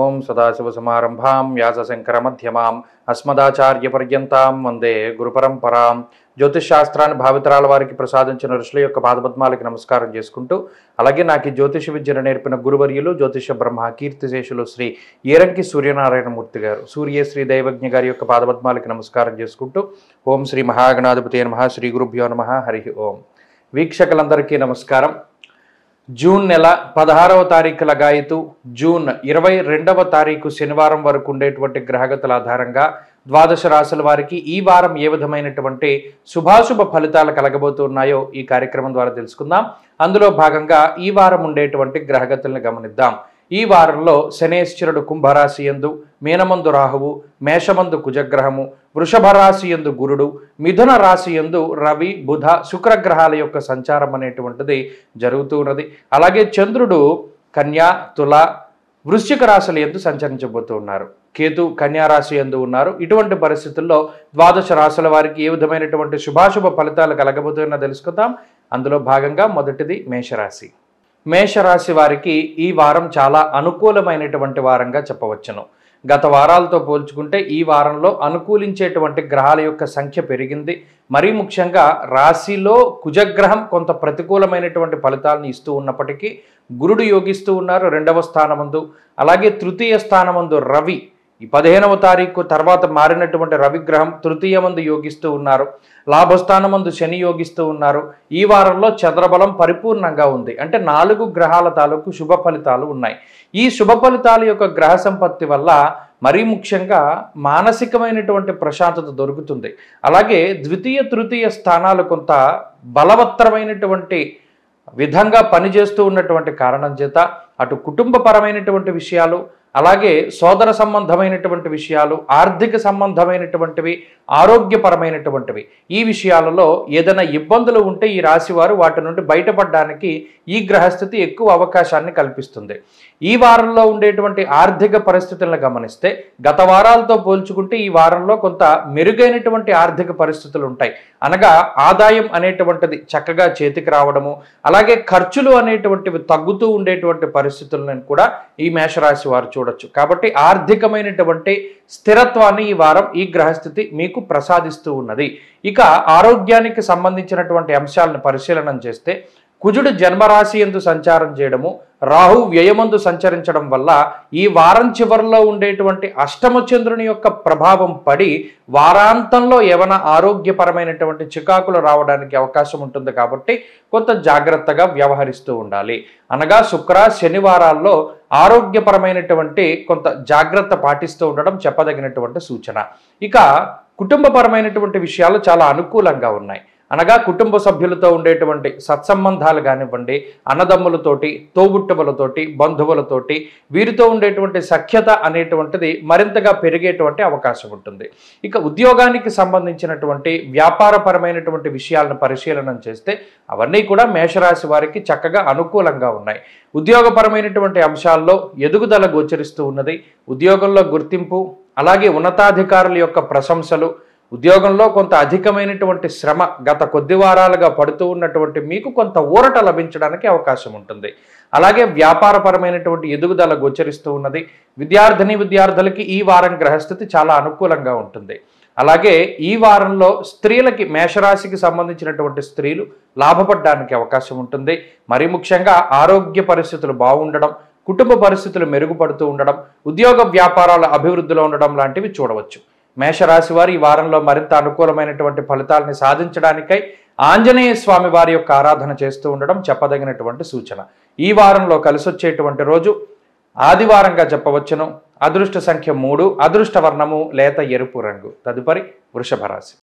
ఓం సదాశివసమారంభాం వ్యాసశంకరమధ్యమాం అస్మదాచార్యపర్యంతాం వందే గురుపరంపరాం. జ్యోతిషశాస్త్రాన్ని భావితరాల వారికి ప్రసాదించిన ఋషుల యొక్క పాదపద్మాలకి నమస్కారం చేసుకుంటూ, అలాగే నాకు ఈ జ్యోతిష విద్యను నేర్పిన గురువర్యులు జ్యోతిష బ్రహ్మ కీర్తిశేషులు శ్రీ ఏరంకి సూర్యనారాయణమూర్తి గారు, సూర్యశ్రీ దైవజ్ఞ గారి యొక్క పాదపద్మాలకి నమస్కారం చేసుకుంటూ, ఓం శ్రీ మహాగణాధిపతి నమః, శ్రీ గురుభ్యో నమః, హరి ఓం. వీక్షకులందరికీ నమస్కారం. జూన్ నెల 16వ తారీఖు లగాయతు జూన్ 22వ తారీఖు శనివారం వరకు ఉండేటువంటి గ్రహగతుల ఆధారంగా ద్వాదశ రాశుల వారికి ఈ వారం ఏ విధమైనటువంటి శుభాశుభ ఫలితాలు కలగబోతున్నాయో ఈ కార్యక్రమం ద్వారా తెలుసుకుందాం. అందులో భాగంగా ఈ వారం ఉండేటువంటి గ్రహగతులను గమనిద్దాం. ఈ వారంలో శనేశ్వరుడు కుంభరాశి యందు, మీనమందు రాహువు, మేషమందు కుజగ్రహము, వృషభ రాశి యందు గురుడు, మిథున రాశి యందు రవి, బుధ, శుక్రగ్రహాల యొక్క సంచారం అనేటువంటిది జరుగుతూ ఉన్నది. అలాగే చంద్రుడు కన్యా, తుల, వృశ్చిక రాశుల యందు సంచరించబోతూ ఉన్నారు. కేతు కన్యా రాశి యందు ఉన్నారు. ఇటువంటి పరిస్థితుల్లో ద్వాదశ రాశుల వారికి ఏ విధమైనటువంటి శుభాశుభ ఫలితాలు కలగబోతున్నా తెలుసుకుందాం. అందులో భాగంగా మొదటిది మేషరాశి. మేషరాశి వారికి ఈ వారం చాలా అనుకూలమైనటువంటి వారంగా చెప్పవచ్చును. గత వారాలతో పోల్చుకుంటే ఈ వారంలో అనుకూలించేటువంటి గ్రహాల యొక్క సంఖ్య పెరిగింది. మరీ ముఖ్యంగా రాశిలో కుజగ్రహం కొంత ప్రతికూలమైనటువంటి ఫలితాలను ఇస్తూ ఉన్నప్పటికీ గురుడు యోగిస్తూ ఉన్నారు 2వ స్థానమందు. అలాగే తృతీయ స్థానమందు రవి, ఈ 15వ తారీఖు తర్వాత మారినటువంటి రవిగ్రహం తృతీయమందు యోగిస్తూ ఉన్నారు. లాభస్థానమందు శని యోగిస్తూ ఉన్నారు. ఈ వారంలో చంద్రబలం పరిపూర్ణంగా ఉంది. అంటే 4 గ్రహాల తాలూకు శుభ ఫలితాలు ఉన్నాయి. ఈ శుభ ఫలితాల యొక్క గ్రహ సంపత్తి వల్ల మరీ ముఖ్యంగా మానసికమైనటువంటి ప్రశాంతత దొరుకుతుంది. అలాగే ద్వితీయ తృతీయ స్థానాలు కొంత బలవత్తరమైనటువంటి విధంగా పనిచేస్తూ ఉన్నటువంటి కారణం చేత అటు కుటుంబపరమైనటువంటి విషయాలు, అలాగే సోదర సంబంధమైనటువంటి విషయాలు, ఆర్థిక సంబంధమైనటువంటివి, ఆరోగ్యపరమైనటువంటివి, ఈ విషయాలలో ఏదైనా ఇబ్బందులు ఉంటే ఈ రాశి వారు వాటి నుండి బయటపడడానికి ఈ గ్రహస్థితి ఎక్కువ అవకాశాన్ని కల్పిస్తుంది. ఈ వారంలో ఉండేటువంటి ఆర్థిక పరిస్థితులను గమనిస్తే గత వారాలతో పోల్చుకుంటే ఈ వారంలో కొంత మెరుగైనటువంటి ఆర్థిక పరిస్థితులు ఉంటాయి. అనగా ఆదాయం అనేటువంటిది చక్కగా చేతికి రావడము, అలాగే ఖర్చులు అనేటువంటివి తగ్గుతూ ఉండేటువంటి పరిస్థితులను కూడా ఈ మేషరాశి వారు చూడొచ్చు. కాబట్టి ఆర్థికమైనటువంటి స్థిరత్వాన్ని ఈ వారం ఈ గ్రహస్థితి మీకు ప్రసాదిస్తూ ఉన్నది. ఇక ఆరోగ్యానికి సంబంధించినటువంటి అంశాలను పరిశీలన చేస్తే కుజుడు జన్మరాశి యందు సంచారం చేయడము, రాహు వ్యయమందు సంచరించడం వల్ల ఈ వారం చివరిలో ఉండేటువంటి అష్టమ చంద్రుని యొక్క ప్రభావం పడి వారాంతంలో ఏమైనా ఆరోగ్యపరమైనటువంటి చికాకులు రావడానికి అవకాశం ఉంటుంది. కాబట్టి కొంత జాగ్రత్తగా వ్యవహరిస్తూ ఉండాలి. అనగా శుక్ర శనివారాల్లో ఆరోగ్యపరమైనటువంటి కొంత జాగ్రత్త పాటిస్తూ ఉండడం చెప్పదగినటువంటి సూచన. ఇక కుటుంబపరమైనటువంటి విషయాలు చాలా అనుకూలంగా ఉన్నాయి. అనగా కుటుంబ సభ్యులతో ఉండేటువంటి సత్సంబంధాలు కానివ్వండి, అన్నదమ్ములతోటి, తోబుట్టువులతోటి, బంధువులతోటి, వీరితో ఉండేటువంటి సఖ్యత అనేటువంటిది మరింతగా పెరిగేటువంటి అవకాశం ఉంటుంది. ఇక ఉద్యోగానికి సంబంధించినటువంటి వ్యాపారపరమైనటువంటి విషయాలను పరిశీలన చేస్తే అవన్నీ కూడా మేషరాశి వారికి చక్కగా అనుకూలంగా ఉన్నాయి. ఉద్యోగపరమైనటువంటి అంశాల్లో ఎదుగుదల గోచరిస్తూ ఉన్నది. ఉద్యోగంలో గుర్తింపు, అలాగే ఉన్నతాధికారుల యొక్క ప్రశంసలు, ఉద్యోగంలో కొంత అధికమైనటువంటి శ్రమ గత కొద్ది వారాలుగా పడుతూ ఉన్నటువంటి మీకు కొంత ఊరట లభించడానికి అవకాశం ఉంటుంది. అలాగే వ్యాపారపరమైనటువంటి ఎదుగుదల గోచరిస్తూ ఉన్నది. విద్యార్థులకి ఈ వారం గ్రహస్థితి చాలా అనుకూలంగా ఉంటుంది. అలాగే ఈ వారంలో స్త్రీలకి, మేషరాశికి సంబంధించినటువంటి స్త్రీలు లాభపడడానికి అవకాశం ఉంటుంది. మరీ ముఖ్యంగా ఆరోగ్య పరిస్థితులు బాగుండడం, కుటుంబ పరిస్థితులు మెరుగుపడుతూ ఉండడం, ఉద్యోగ వ్యాపారాల అభివృద్ధిలో ఉండడం లాంటివి చూడవచ్చు. మేషరాశి వారు ఈ వారంలో మరింత అనుకూలమైనటువంటి ఫలితాలని సాధించడానికై ఆంజనేయ స్వామి వారి యొక్క ఆరాధన చేస్తూ ఉండడం చెప్పదగినటువంటి సూచన. ఈ వారంలో కలిసొచ్చేటువంటి రోజు ఆదివారంగా చెప్పవచ్చును. అదృష్ట సంఖ్య 3, అదృష్ట వర్ణము లేత ఎరుపు రంగు. తదుపరి వృషభ రాశి.